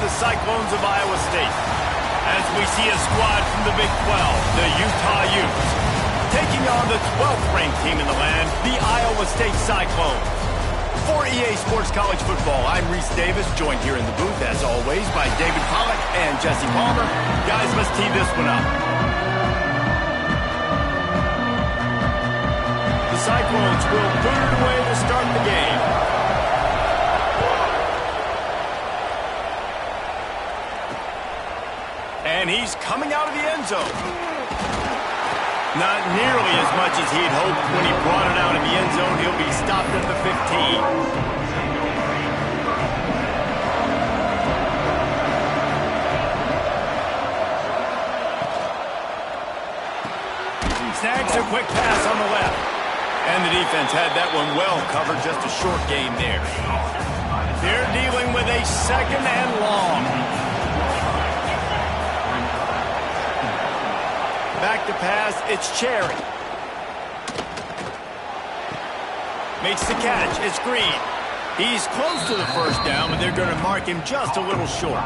the Cyclones of Iowa State. As we see a squad from the Big 12, the Utah Utes, taking on the 12th-ranked team in the land, the Iowa State Cyclones. For EA Sports College Football, I'm Reese Davis, joined here in the booth, as always, by David Pollack and Jesse Palmer. Guys, let's tee this one up. The Cyclones will put it away to start the game. And he's coming out of the end zone. Not nearly as much as he'd hoped when he brought it out in the end zone. He'll be stopped at the 15. Snags a quick pass on the left. And the defense had that one well covered, just a short gain there. They're dealing with a second and long. Back to pass, it's Cherry. Makes the catch, it's Green. He's close to the first down, but they're going to mark him just a little short.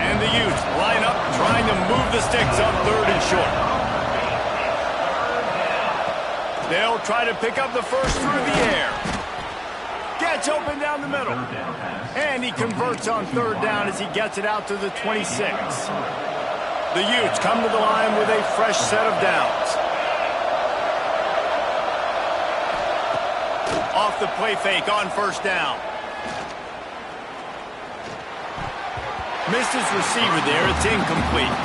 And the Utes line up, trying to move the sticks on third and short. They'll try to pick up the first through the air. Gets open down the middle. And he converts on third down as he gets it out to the 26. The Utes come to the line with a fresh set of downs. Off the play fake on first down. Missed his receiver there. It's incomplete.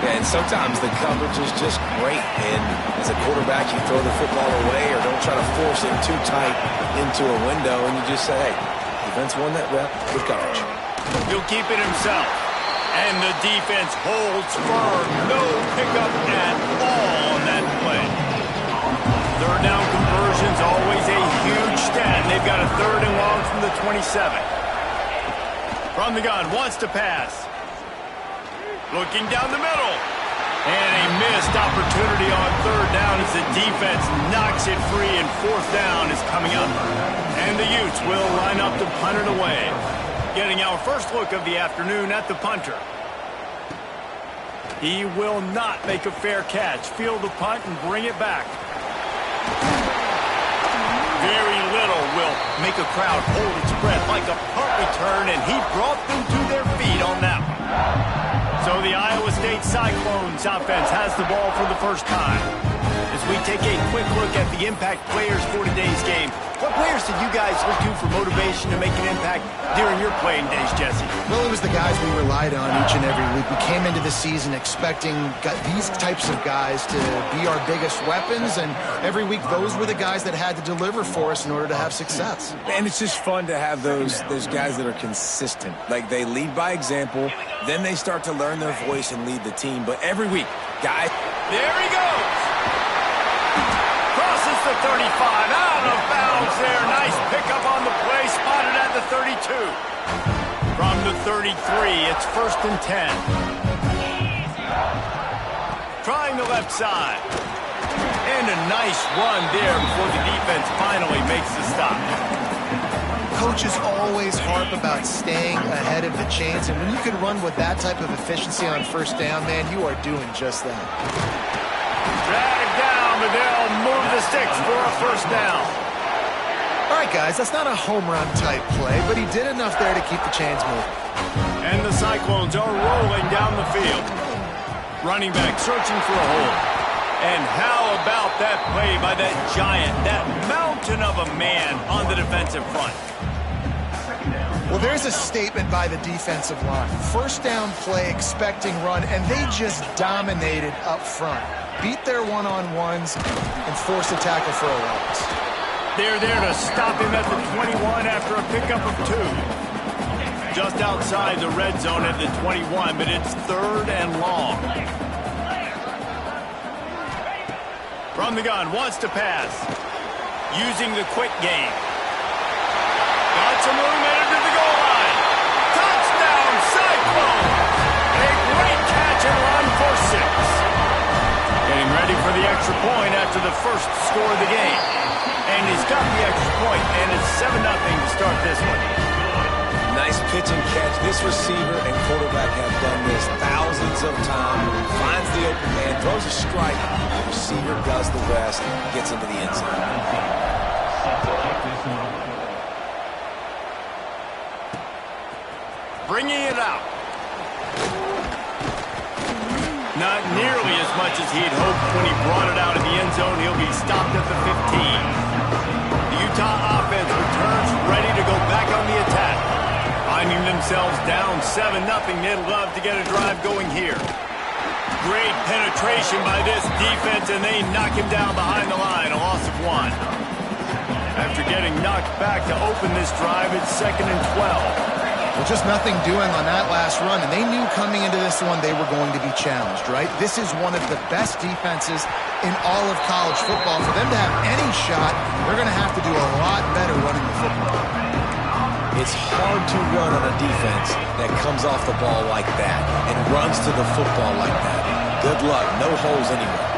And sometimes the coverage is just great. And as a quarterback, you throw the football away or don't try to force it too tight into a window. And you just say, hey, defense won that rep. Good coverage. He'll keep it himself. And the defense holds firm. No pickup at all on that play. Third down conversion's always a huge stat. And they've got a third and long from the 27. From the gun, wants to pass. Looking down the middle. And a missed opportunity on third down as the defense knocks it free, and fourth down is coming up. And the Utes will line up to punt it away. Getting our first look of the afternoon at the punter. He will not make a fair catch. Field the punt and bring it back. Very little will make a crowd hold its breath like a punt return, and he brought them to their feet on that one. So the Iowa State Cyclones offense has the ball for the first time. As we take a quick look at the impact players for today's game, what players did you guys look to for motivation to make an impact during your playing days, Jesse? Well, it was the guys we relied on each and every week. We came into the season expecting these types of guys to be our biggest weapons, and every week those were the guys that had to deliver for us in order to have success. And it's just fun to have those guys that are consistent. Like, they lead by example, then they start to learn their voice and lead the team. But every week, guys... There he goes! Crosses the 35, out of bounds there. Nice pickup on the play, spotted at the 32. From the 33, it's first and 10. Trying the left side. And a nice run there before the defense finally makes the stop. Coaches always harp about staying ahead of the chains, and when you can run with that type of efficiency on first down, man, you are doing just that. Dragged down, but they'll move the sticks for a first down. All right, guys, that's not a home run type play, but he did enough there to keep the chains moving. And the Cyclones are rolling down the field. Running back searching for a hole. And how about that play by that giant, that mountain of a man on the defensive front? Well, there's a statement by the defensive line. First down play, expecting run, and they just dominated up front. Beat their one-on-ones and forced a tackle for a loss. They're there to stop him at the 21 after a pickup of 2. Just outside the red zone at the 21, but it's third and long. From the gun, wants to pass. Using the quick game. Got some room headed to the goal line. Touchdown, Cyclones! A great catch and run for 6. Getting ready for the extra point after the first score of the game. And he's got the extra point, and it's 7-0 to start this one. Nice pitch and catch. This receiver and quarterback have done this thousands of times. Finds the open man, throws a strike. The receiver does the rest, gets into the end zone. Bringing it out. Not nearly as much as he'd hoped when he brought it out of the end zone. He'll be stopped at the 15. The Utah offense returns ready to go back on the attack. Finding themselves down 7-0, they'd love to get a drive going here. Great penetration by this defense, and they knock him down behind the line, a loss of 1. After getting knocked back to open this drive, it's 2nd and 12. Well, just nothing doing on that last run, and they knew coming into this one they were going to be challenged, right? This is one of the best defenses in all of college football. For them to have any shot, they're going to have to do a lot better running the football. It's hard to run on a defense that comes off the ball like that and runs to the football like that. Good luck. No holes anywhere.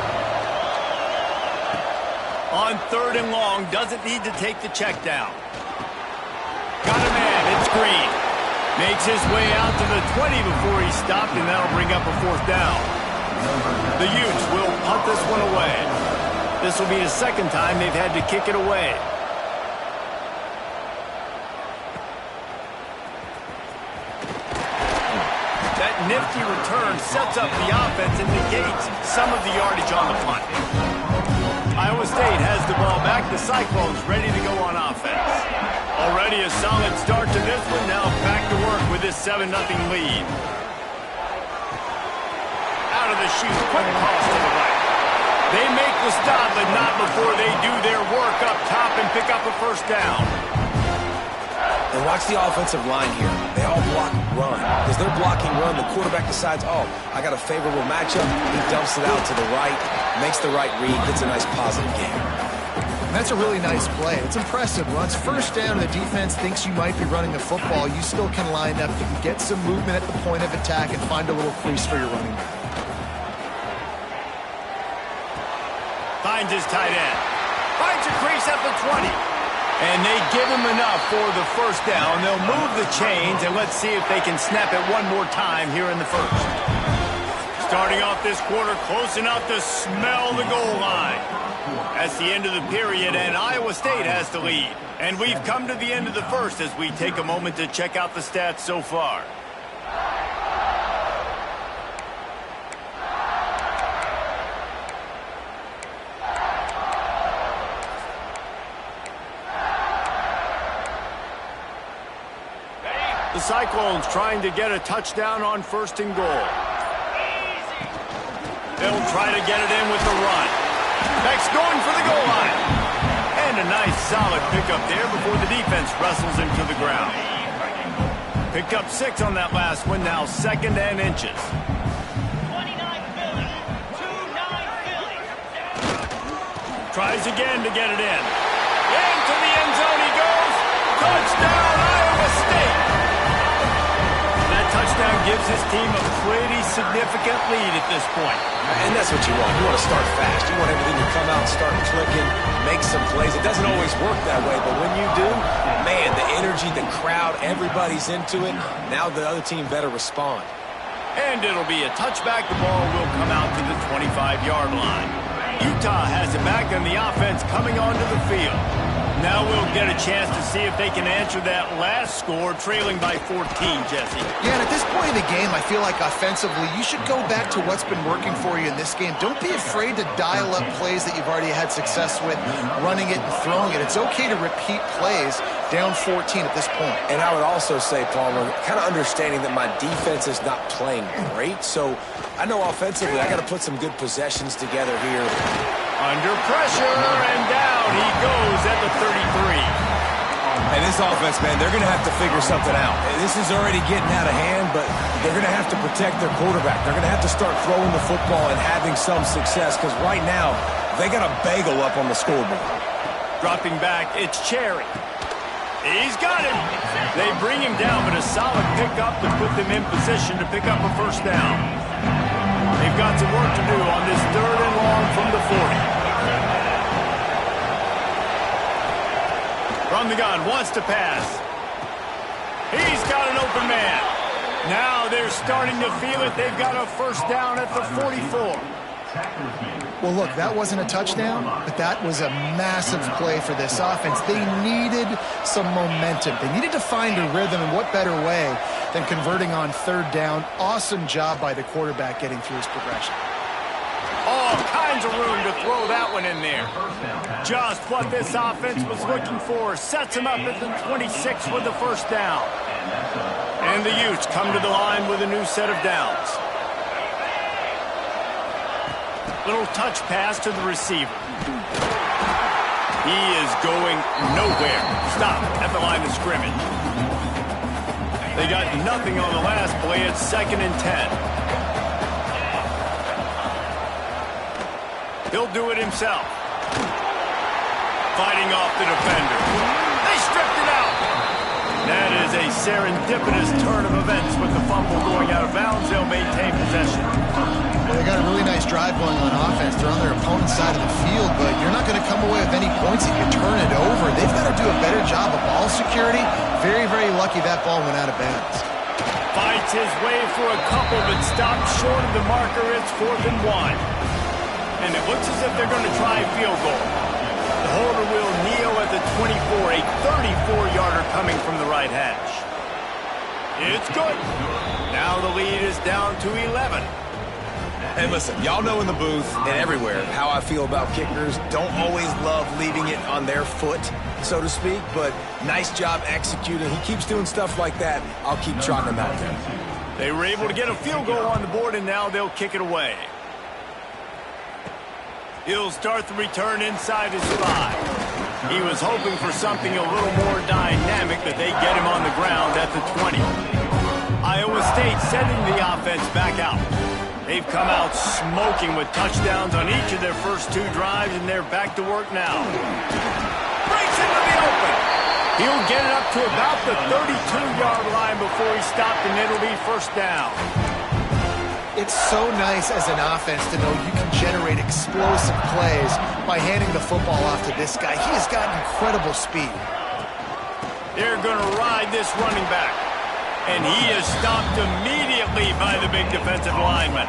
On 3rd and long, doesn't need to take the check down. Got a man, it's Green. Makes his way out to the 20 before he stopped, and that'll bring up a 4th down. The Utes will punt this one away. This will be the 2nd time they've had to kick it away. That nifty return sets up the offense and negates some of the yardage on the punt. Iowa State has the ball back. The Cyclones ready to go on offense. Already a solid start to this one. Now back to work with this 7-0 lead. Out of the chute, quick toss to the right. They make the stop, but not before they do their work up top and pick up a 1st down. And watch the offensive line here. They all block run. As they're blocking run, the quarterback decides, oh, I got a favorable matchup. He dumps it out to the right, makes the right read, gets a nice positive game. That's a really nice play. It's impressive. Once 1st down, the defense thinks you might be running the football. You still can line up. You can get some movement at the point of attack and find a little crease for your running back. Finds his tight end. Finds a crease at the 20. And they give him enough for the 1st down. They'll move the chains, and let's see if they can snap it one more time here in the 1st. Starting off this quarter close enough to smell the goal line. That's the end of the period, and Iowa State has the lead. And we've come to the end of the 1st as we take a moment to check out the stats so far. The Cyclones trying to get a touchdown on 1st and goal. They'll try to get it in with the run. Beck's going for the goal line. And a nice solid pickup there before the defense wrestles him to the ground. Picked up 6 on that last one, now 2nd and inches. 29 Philly. 2-9 Philly. Tries again to get it in. Into the end zone he goes. Touchdown, Iowa State. That touchdown gives his team a pretty significant lead at this point. And that's what you want. You want to start fast. You want everything to come out, start clicking, make some plays. It doesn't always work that way, but when you do, man, the energy, the crowd, everybody's into it. Now the other team better respond. And it'll be a touchback. The ball will come out to the 25-yard line. Utah has it back, and the offense coming onto the field. Now we'll get a chance to see if they can answer that last score, trailing by 14, Jesse. Yeah, and at this point in the game, I feel like offensively, you should go back to what's been working for you in this game. Don't be afraid to dial up plays that you've already had success with, running it and throwing it. It's okay to repeat plays down 14 at this point. And I would also say, Palmer, kind of understanding that my defense is not playing great, so I know offensively I got to put some good possessions together here. Under pressure, and down he goes at the 33. And this offense, man, they're going to have to figure something out. This is already getting out of hand, but they're going to have to protect their quarterback. They're going to have to start throwing the football and having some success, because right now they got a bagel up on the scoreboard. Dropping back, it's Cherry. He's got him. They bring him down, but a solid pickup to put them in position to pick up a 1st down. They've got some work to do on this 3rd and long from the 40. From the gun, wants to pass. He's got an open starting to feel it. They've got a first down at the 44. Well, look, that wasn't a touchdown, but that was a massive play for this offense. They needed some momentum. They needed to find a rhythm, and what better way than converting on third down. Awesome job by the quarterback getting through his progression. All kinds of room to throw that one in there. Just what this offense was looking for. Sets him up at the 26 with the first down. And the Utes come to the line with a new set of downs. Little touch pass to the receiver. He is going nowhere. Stop at the line of scrimmage. They got nothing on the last play. It's 2nd and 10. He'll do it himself. Fighting off the defender. They stripped it out. That is a serendipitous turn of events with the fumble going out of bounds. They'll maintain possession. Well, they got a really nice drive going on offense. They're on their opponent's side of the field, but you're not going to come away with any points if you turn it over. They've got to do a better job of ball security. Very, very lucky that ball went out of bounds. Fights his way for a couple, but stopped short of the marker. It's 4th and 1. And it looks as if they're going to try a field goal. The holder will kneel at the 24, a 34-yarder coming from the right hash. It's good. Now the lead is down to 11. And listen, y'all know in the booth and everywhere how I feel about kickers. Don't always love leaving it on their foot, so to speak, but nice job executing. He keeps doing stuff like that. I'll keep trotting him out there. They were able to get a field goal on the board, and now they'll kick it away. He'll start the return inside his 5. He was hoping for something a little more dynamic, but they get him on the ground at the 20. Iowa State sending the offense back out. They've come out smoking with touchdowns on each of their first 2 drives, and they're back to work now. Breaks into the open. He'll get it up to about the 32-yard line before he stopped, and it'll be first down. It's so nice as an offense to know you can generate explosive plays by handing the football off to this guy. He has got incredible speed. They're going to ride this running back. And he is stopped immediately by the big defensive lineman.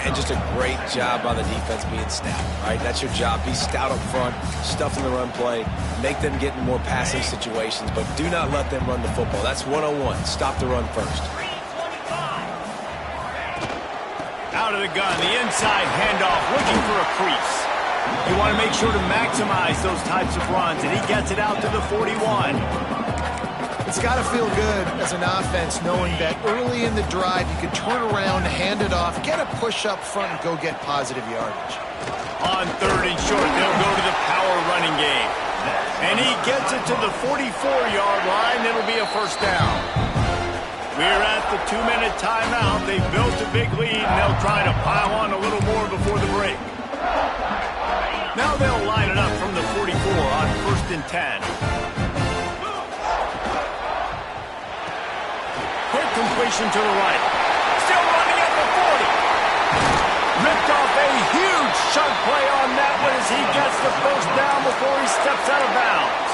And just a great job by the defense being stout. All right, that's your job. Be stout up front, stuff in the run play, make them get in more passing situations, but do not let them run the football. That's 101. Stop the run first. Out of the gun, the inside handoff, looking for a crease. You want to make sure to maximize those types of runs, and he gets it out to the 41. It's got to feel good as an offense knowing that early in the drive you can turn around, hand it off, get a push up front, and go get positive yardage. On 3rd and short, they'll go to the power running game. And he gets it to the 44-yard line. It'll be a first down. We're at the 2-minute timeout. They've built a big lead, and they'll try to pile on a little more before the break. Now they'll line it up from the 44 on 1st and 10. Quick completion to the right. Still running at the 40. Ripped off a huge chunk play on that one as he gets the first down before he steps out of bounds.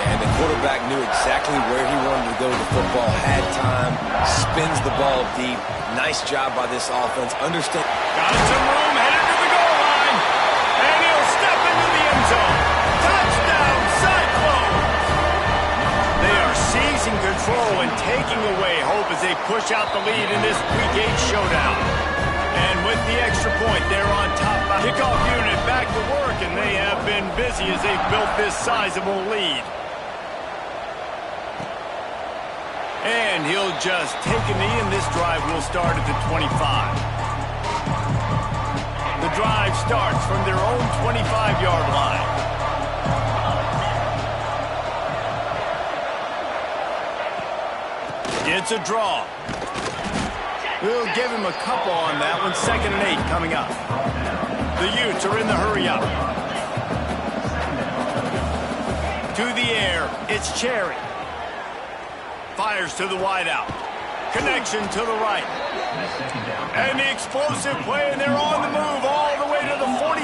And the quarterback knew exactly where he wanted to go with the football, had time, spins the ball deep. Nice job by this offense. Understand. Got some room, headed to the goal line. And he'll step into the end zone. Touchdown, Cyclones! They are seizing control and taking away hope as they push out the lead in this Week 8 showdown. And with the extra point, they're on top. Kickoff unit back to work, and they have been busy as they've built this sizable lead. And he'll just take a knee, and this drive will start at the 25. The drive starts from their own 25-yard line. It's a draw. We'll give him a couple on that one. 2nd and 8 coming up. The Utes are in the hurry up. To the air, it's Cherry. Fires to the wideout. Connection to the right. And the explosive play, and they're on the move all the way to the 44.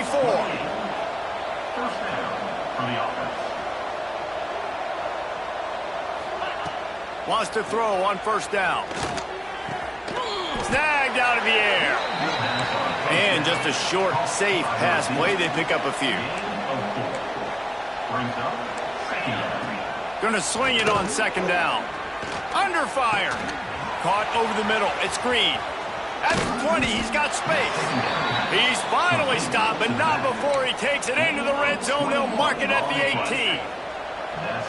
First down from the offense. Wants to throw on first down. Snagged out of the air. And just a short, safe pass play. They pick up a few. Going to sling it on second down. Under fire. Caught over the middle. It's Green. At the 20, he's got space. He's finally stopped, but not before he takes it into the red zone. They'll mark it at the 18.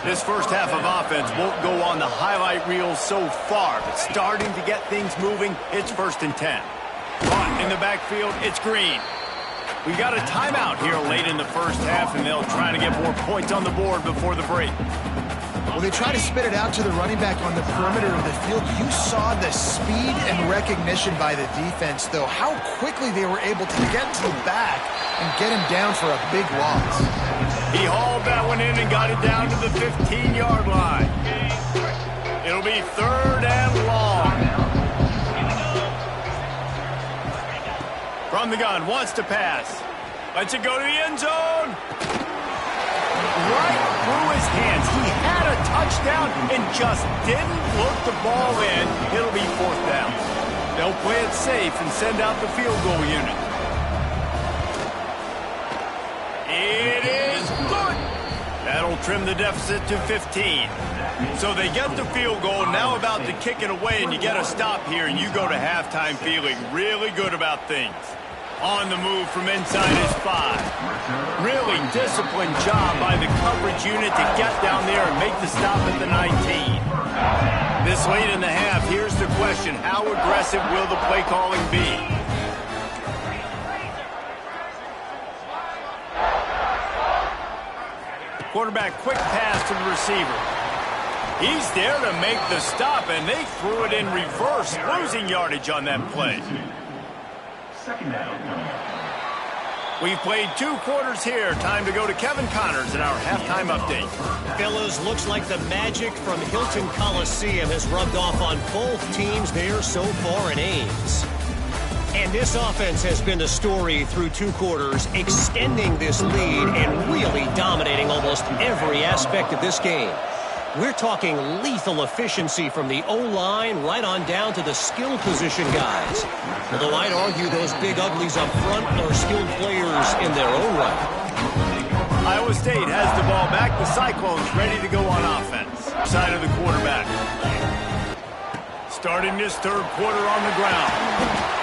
This first half of offense won't go on the highlight reel so far, but starting to get things moving, it's 1st and 10. Caught in the backfield, it's Green. We got a timeout here late in the first half, and they'll try to get more points on the board before the break. Well, they try to spit it out to the running back on the perimeter of the field. You saw the speed and recognition by the defense, though, how quickly they were able to get to the back and get him down for a big loss. He hauled that one in and got it down to the 15-yard line. It'll be 3rd and long. From the gun, wants to pass. Lets it go to the end zone. Right through his hands. He had a touchdown and just didn't look the ball in. It'll be 4th down. They'll play it safe and send out the field goal unit. It is good. That'll trim the deficit to 15. So they get the field goal, now about to kick it away, and you get a stop here, and you go to halftime feeling really good about things. On the move from inside his 5. Really disciplined job by the coverage unit to get down there and make the stop at the 19. This late in the half, here's the question. How aggressive will the play calling be? Quarterback, quick pass to the receiver. He's there to make the stop, and they threw it in reverse, losing yardage on that play. We've played 2 quarters here. Time to go to Kevin Connors in our halftime update. Fellas, looks like the magic from Hilton Coliseum has rubbed off on both teams there so far in Ames. And this offense has been the story through 2 quarters, extending this lead and really dominating almost every aspect of this game. We're talking lethal efficiency from the O-line right on down to the skill position guys. Although I'd argue those big uglies up front are skilled players in their own right. Iowa State has the ball back. The Cyclones ready to go on offense. Side of the quarterback. Starting this 3rd quarter on the ground.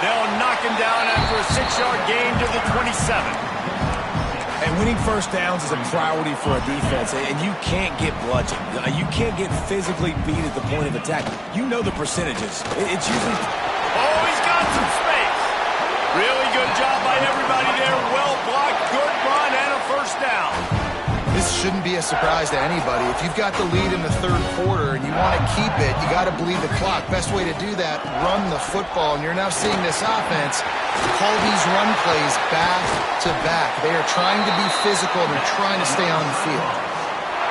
They'll knock him down after a 6-yard gain to the 27. And winning first downs is a priority for a defense, and you can't get bludgeoned. You can't get physically beat at the point of attack. You know the percentages. It's usually... Oh, he's got some space. Really good job by everybody there. Well blocked, good run, and a 1st down. This shouldn't be a surprise to anybody. If you've got the lead in the 3rd quarter and you want to keep it, you got to bleed the clock. Best way to do that, run the football. And you're now seeing this offense call these run plays back to back. They are trying to be physical. They're trying to stay on the field.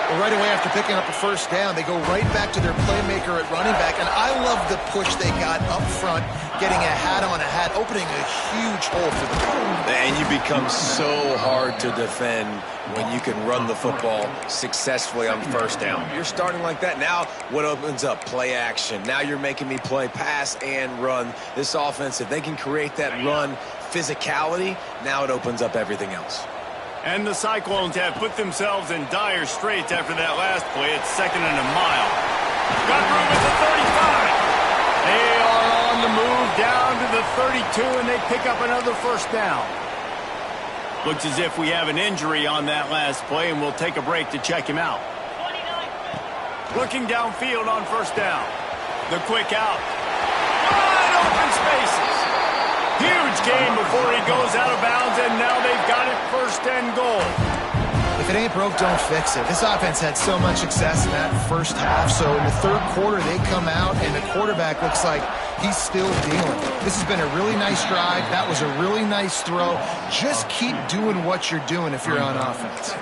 Well, right away after picking up a 1st down, they go right back to their playmaker at running back. And I love the push they got up front, getting a hat on a hat, opening a huge hole for them. And you become so hard to defend when you can run the football successfully on 1st down. You're starting like that. Now what opens up? Play action. Now you're making me play pass and run. This offense, if they can create that run physicality, now it opens up everything else. And the Cyclones have put themselves in dire straits after that last play. It's 2nd and a mile. Got room at the 35. They are on the move down to the 32, and they pick up another 1st down. Looks as if we have an injury on that last play, and we'll take a break to check him out. 29. Looking downfield on 1st down. The quick out. Wide open spaces. Huge gain before he goes out of bounds, and now they've got it 1st and goal. If it ain't broke, don't fix it. This offense had so much success in that 1st half, so in the 3rd quarter they come out, and the quarterback looks like he's still dealing. This has been a really nice drive. That was a really nice throw. Just keep doing what you're doing if you're on offense.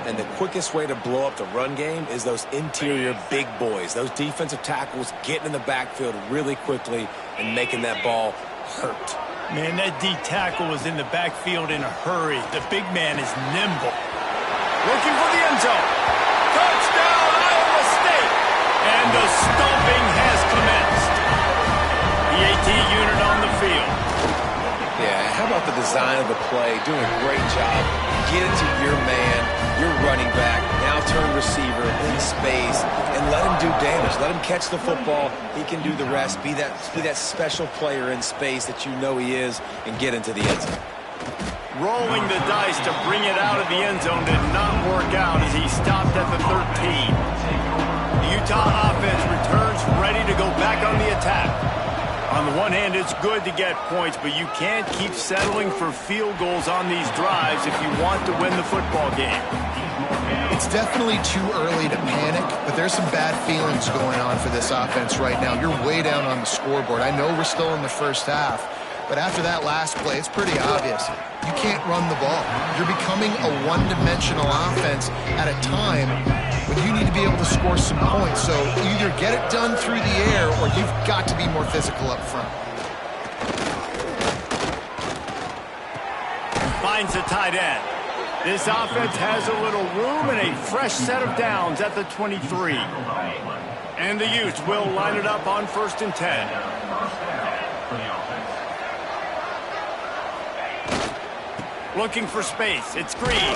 And the quickest way to blow up the run game is those interior big boys, those defensive tackles getting in the backfield really quickly and making that ball hurt. Man, that D tackle was in the backfield in a hurry. The big man is nimble. Looking for the end zone. Touchdown, Iowa State. And the stop design of the play, doing a great job. Get it to your man, your running back, now turn receiver in space, and let him do damage. Let him catch the football. He can do the rest. Be that special player in space that you know he is, and get into the end zone. Rolling the dice to bring it out of the end zone did not work out as he stopped at the 13. The Utah offense returns ready to go back on the attack. On the one hand, it's good to get points, but you can't keep settling for field goals on these drives if you want to win the football game. It's definitely too early to panic, but there's some bad feelings going on for this offense right now. You're way down on the scoreboard. I know we're still in the first half, but after that last play, it's pretty obvious. You can't run the ball. You're becoming a one-dimensional offense at a time when you need to be able to score some points. So either get it done through the air or you've got to be more physical up front. Finds the tight end. This offense has a little room and a fresh set of downs at the 23. And the Utes will line it up on 1st and 10. Looking for space. It's Green.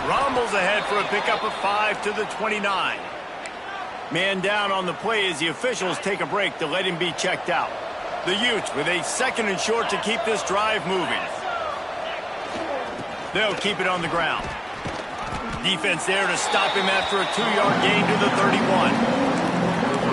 Rumbles ahead for a pickup of 5 to the 29. Man down on the play as the officials take a break to let him be checked out. The Utes with a 2nd and short to keep this drive moving. They'll keep it on the ground. Defense there to stop him after a 2-yard gain to the 31.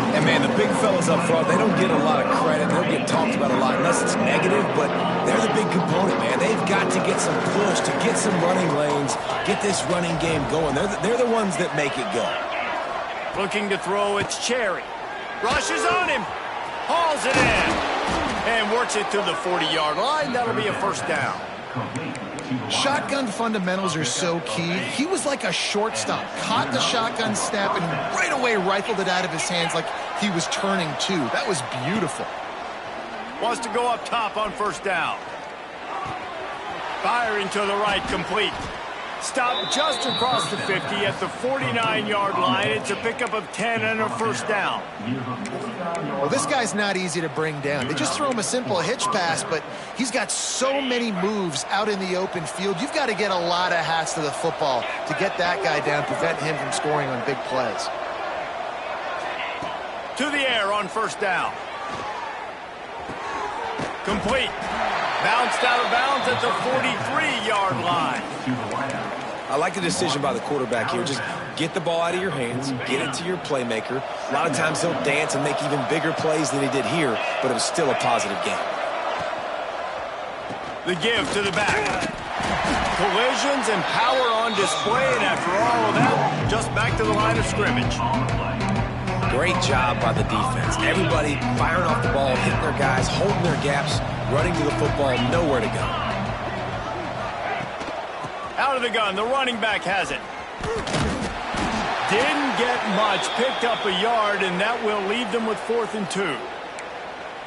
And, man, the big fellas up front, they don't get a lot of credit. They don't get talked about a lot unless it's negative, but they're the big component, man. They've got to get some push, to get some running lanes, get this running game going. They're the ones that make it go. Looking to throw, it's Cherry. Rushes on him. Hauls it in. And works it to the 40-yard line. That'll be a 1st down. Shotgun fundamentals are so key. He was like a shortstop. Caught the shotgun snap and right away rifled it out of his hands like he was turning two. That was beautiful. Wants to go up top on 1st down. Firing to the right, complete. Stopped just across the 50 at the 49-yard line. It's a pickup of 10 and a 1st down. Well, this guy's not easy to bring down. They just throw him a simple hitch pass, but he's got so many moves out in the open field. You've got to get a lot of hats to the football to get that guy down, prevent him from scoring on big plays. To the air on 1st down. Complete. Bounced out of bounds at the 43-yard line. I like the decision by the quarterback here. Just get the ball out of your hands, get it to your playmaker. A lot of times he'll dance and make even bigger plays than he did here, but it was still a positive game. The give to the back. Collisions and power on display, and after all of that, just back to the line of scrimmage. Great job by the defense. Everybody firing off the ball, hitting their guys, holding their gaps, running to the football, nowhere to go. Out of the gun, the running back has it. Didn't get much, picked up a yard, and that will leave them with 4th and 2.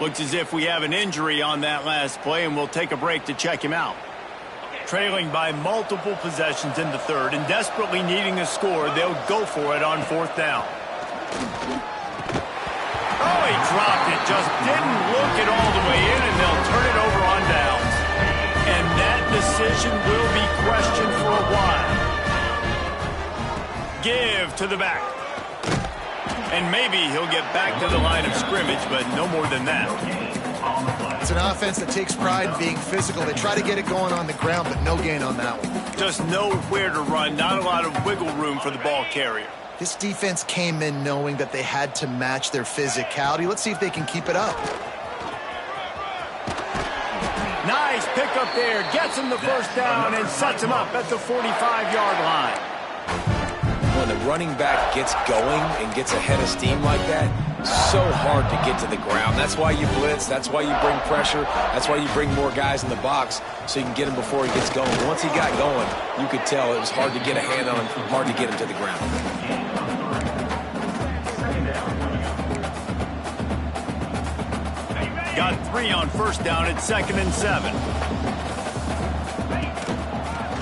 Looks as if we have an injury on that last play, and we'll take a break to check him out. Trailing by multiple possessions in the 3rd and desperately needing a score, they'll go for it on 4th down. Oh, he dropped it. Just didn't look it all the way in, and they'll turn it over on downs. And that decision will be questioned for a while. Give to the back. And maybe he'll get back to the line of scrimmage, but no more than that. It's an offense that takes pride in being physical. They try to get it going on the ground, but no gain on that one. Just nowhere to run. Not a lot of wiggle room for the ball carrier. This defense came in knowing that they had to match their physicality. Let's see if they can keep it up. Nice pickup there. Gets him the 1st down and sets him up at the 45-yard line. When the running back gets going and gets ahead of steam like that, so hard to get to the ground. That's why you blitz. That's why you bring pressure. That's why you bring more guys in the box so you can get him before he gets going. Once he got going, you could tell it was hard to get a hand on him, hard to get him to the ground. Got 3 on 1st down at 2nd and 7.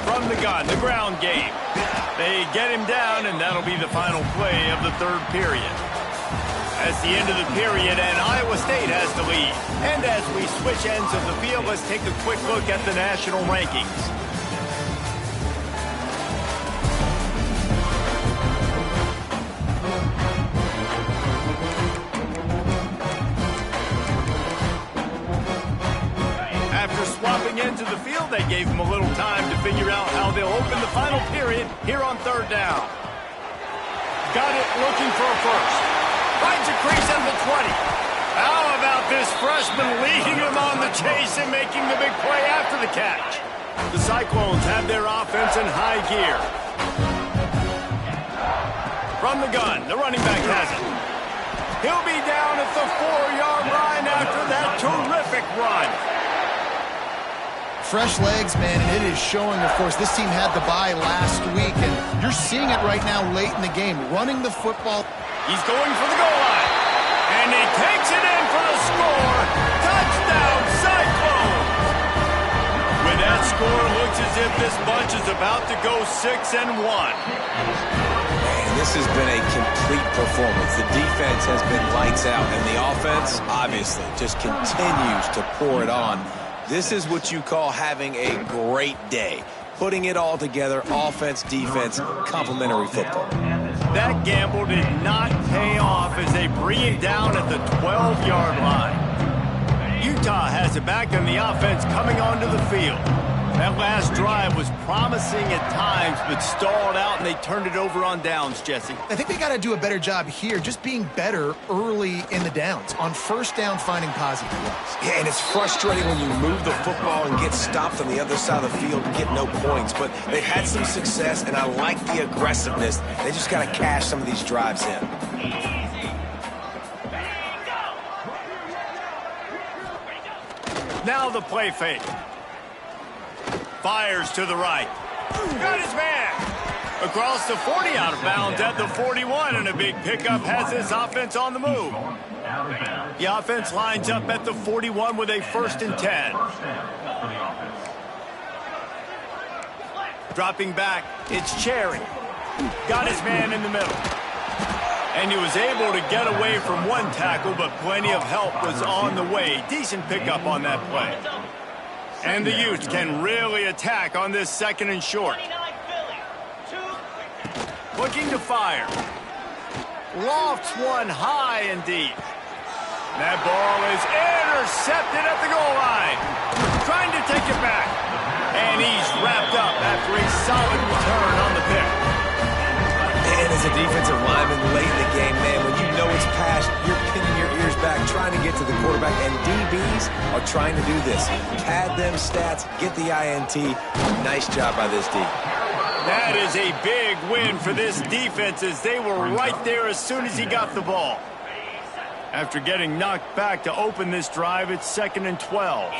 From the gun, the ground game. They get him down, and that'll be the final play of the 3rd period. as the end of the period, and Iowa State has the lead. And as we switch ends of the field, let's take a quick look at the national rankings. After swapping into the field, they gave them a little time to figure out how they'll open the final period here on third down. Got it, looking for a first. Finds a crease at the 20. How about this freshman leading them on the chase and making the big play after the catch? The Cyclones have their offense in high gear. From the gun, the running back has it. He'll be down at the 4-yard line after that terrific run. Fresh legs, man, and it is showing, of course. This team had the bye last week, and you're seeing it right now late in the game. Running the football. He's going for the goal line. And he takes it in for the score. Touchdown, Cyclones! With that score, it looks as if this bunch is about to go 6-1. Man, this has been a complete performance. The defense has been lights out, and the offense, obviously, just continues to pour it on. This is what you call having a great day. Putting it all together, offense, defense, complementary football. That gamble did not pay off as they bring it down at the 12-yard line. Utah has it back on the offense coming onto the field. That last drive was promising at times, but stalled out, and they turned it over on downs, Jesse. I think they got to do a better job here, just being better early in the downs. On first down, finding positive plays. Yeah, and it's frustrating when you move the football and get stopped on the other side of the field and get no points. But they've had some success, and I like the aggressiveness. They just got to cash some of these drives in. Now the play fake. Fires to the right. Got his man. Across the 40, out of bounds at the 41, and a big pickup has this offense on the move. The offense lines up at the 41 with a 1st and 10. Dropping back, it's Cherry. Got his man in the middle. And he was able to get away from one tackle, but plenty of help was on the way. Decent pickup on that play. And the Utes can really attack on this 2nd and short. Looking to fire. Lofts one high and deep. That ball is intercepted at the goal line. Trying to take it back. And he's wrapped up after a solid return on the pick. And as a defensive lineman late in the game, man, when you know it's past, you're pinning your ears back, trying to get to the quarterback, and DBs are trying to do this. Pad them stats, get the INT. Nice job by this D. That is a big win for this defense as they were right there as soon as he got the ball. After getting knocked back to open this drive, it's 2nd and 12.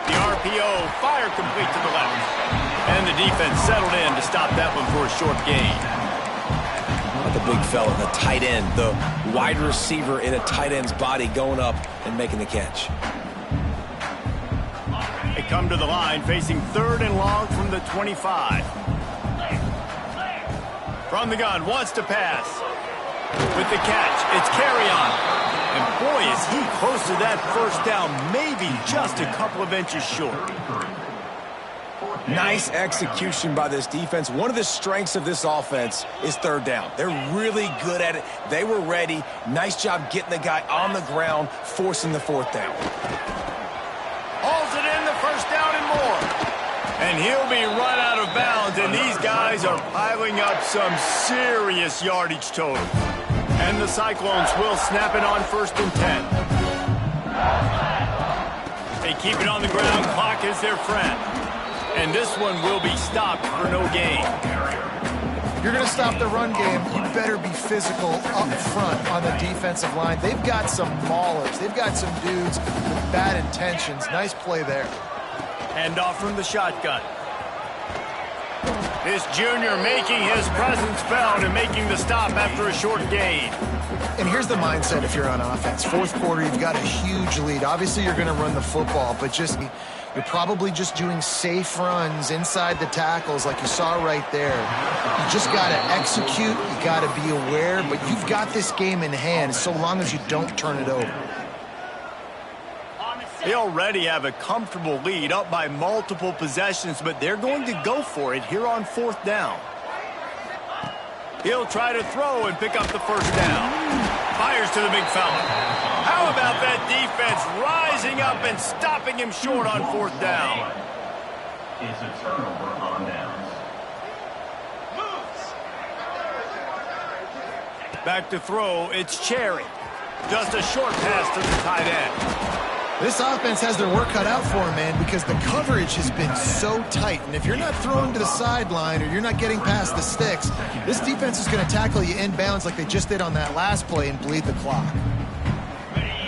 The RPO, fire complete to the left. And the defense settled in to stop that one for a short gain. The big fella, the tight end, the wide receiver in a tight end's body going up and making the catch. They come to the line facing 3rd and long from the 25. From the gun, wants to pass. With the catch, it's Carry-On. And boy, is he close to that 1st down, maybe just a couple of inches short. Nice execution by this defense. One of the strengths of this offense is 3rd down. They're really good at it. They were ready. Nice job getting the guy on the ground, forcing the 4th down. Hauls it in, the 1st down and more. And he'll be run out of bounds, and these guys are piling up some serious yardage total. And the Cyclones will snap it on 1st and 10. They keep it on the ground. Clock is their friend. And this one will be stopped for no gain. You're going to stop the run game, you better be physical up front on the defensive line. They've got some maulers. They've got some dudes with bad intentions. Nice play there. Hand off from the shotgun. This junior making his presence felt and making the stop after a short gain. And here's the mindset if you're on offense. 4th quarter, you've got a huge lead. Obviously, you're going to run the football, but just You're probably just doing safe runs inside the tackles like you saw right there. You just got to execute. You got to be aware, but you've got this game in hand so long as you don't turn it over. They already have a comfortable lead, up by multiple possessions, but they're going to go for it here on 4th down. He'll try to throw and pick up the first down. Fires to the big fella. How about that defense rising up and stopping him short on 4th down? It's a turnover on downs. Back to throw, it's Cherry. Just a short pass to the tight end. This offense has their work cut out for them, man, because the coverage has been so tight. And if you're not throwing to the sideline or you're not getting past the sticks, this defense is going to tackle you inbounds like they just did on that last play and bleed the clock.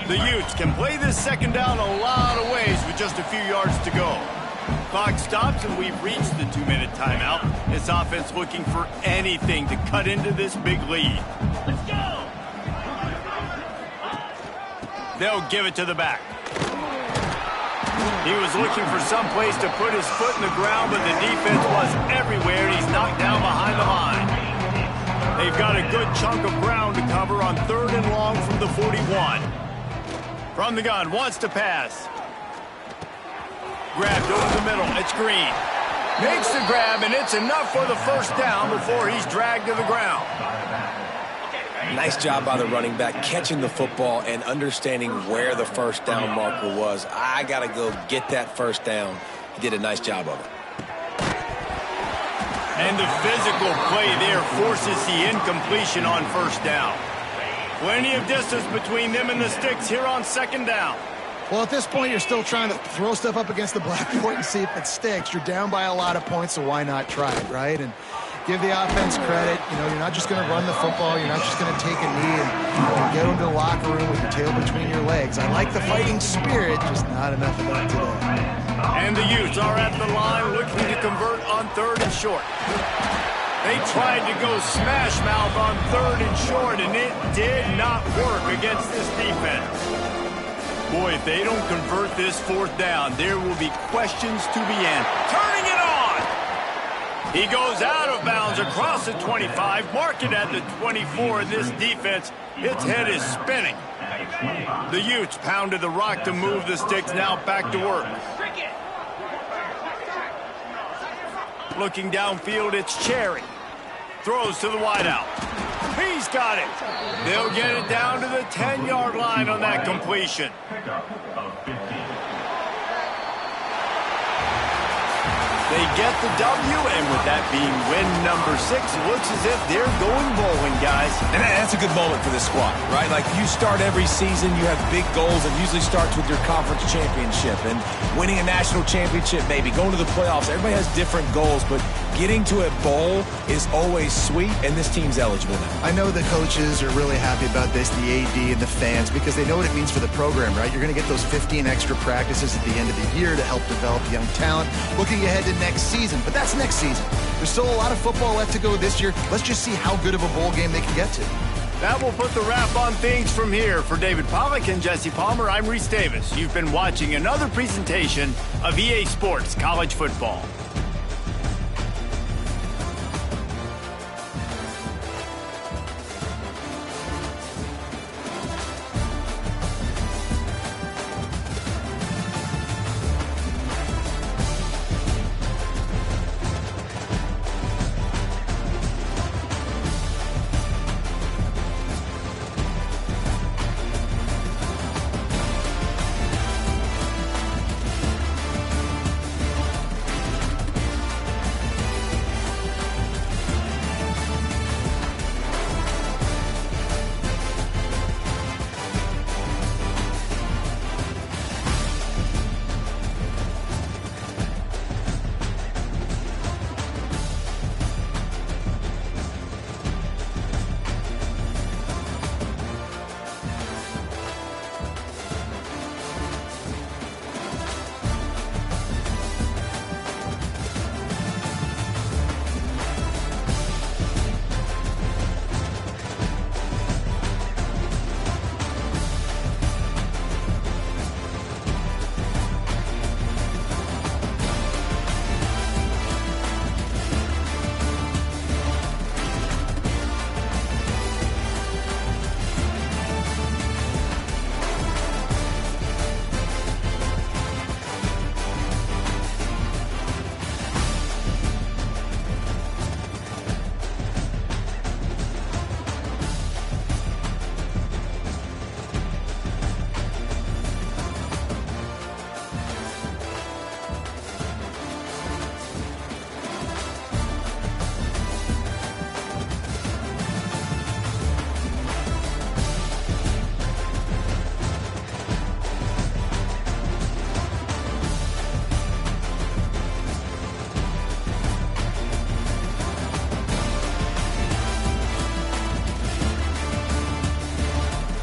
The Utes can play this 2nd down a lot of ways with just a few yards to go. Clock stops and we've reached the 2-minute timeout. This offense looking for anything to cut into this big lead. Let's go! They'll give it to the back. He was looking for some place to put his foot in the ground, but the defense was everywhere, and he's knocked down behind the line. They've got a good chunk of ground to cover on 3rd and long from the 41. From the gun, wants to pass. Grabbed over the middle, it's Green. Makes the grab, and it's enough for the first down before he's dragged to the ground. Nice job by the running back, catching the football and understanding where the first down marker was. I got to go get that first down. He did a nice job of it. And the physical play there forces the incompletion on 1st down. Plenty of distance between them and the sticks here on 2nd down. Well, at this point, you're still trying to throw stuff up against the blackboard and see if it sticks. You're down by a lot of points, so why not try it, right? And give the offense credit. You know, you're not just going to run the football. You're not just going to take a knee and get into the locker room with your tail between your legs. I like the fighting spirit, just not enough of that today. And the Utes are at the line looking to convert on 3rd and short. They tried to go smash mouth on 3rd and short, and it did not work against this defense. Boy, if they don't convert this 4th down, there will be questions to be answered. Turning it on! He goes out of bounds across the 25, mark it at the 24. This defense, its head is spinning. The Utes pounded the rock to move the sticks, now back to work. Looking downfield, it's Cherry. Throws to the wideout. He's got it. They'll get it down to the 10-yard line on that completion. They get the W, and with that being win number 6, it looks as if they're going bowling, guys. And that's a good moment for this squad, right? Like, you start every season, you have big goals. It usually starts with your conference championship and winning a national championship, maybe going to the playoffs. Everybody has different goals, but getting to a bowl is always sweet, and this team's eligible now. I know the coaches are really happy about this, the AD and the fans, because they know what it means for the program, right? You're going to get those 15 extra practices at the end of the year to help develop young talent. Looking ahead to next season, but that's next season. There's still a lot of football left to go this year. Let's just see how good of a bowl game they can get to. That will put the wrap on things from here. For David Pollack and Jesse Palmer, I'm Reese Davis. You've been watching another presentation of EA Sports College Football.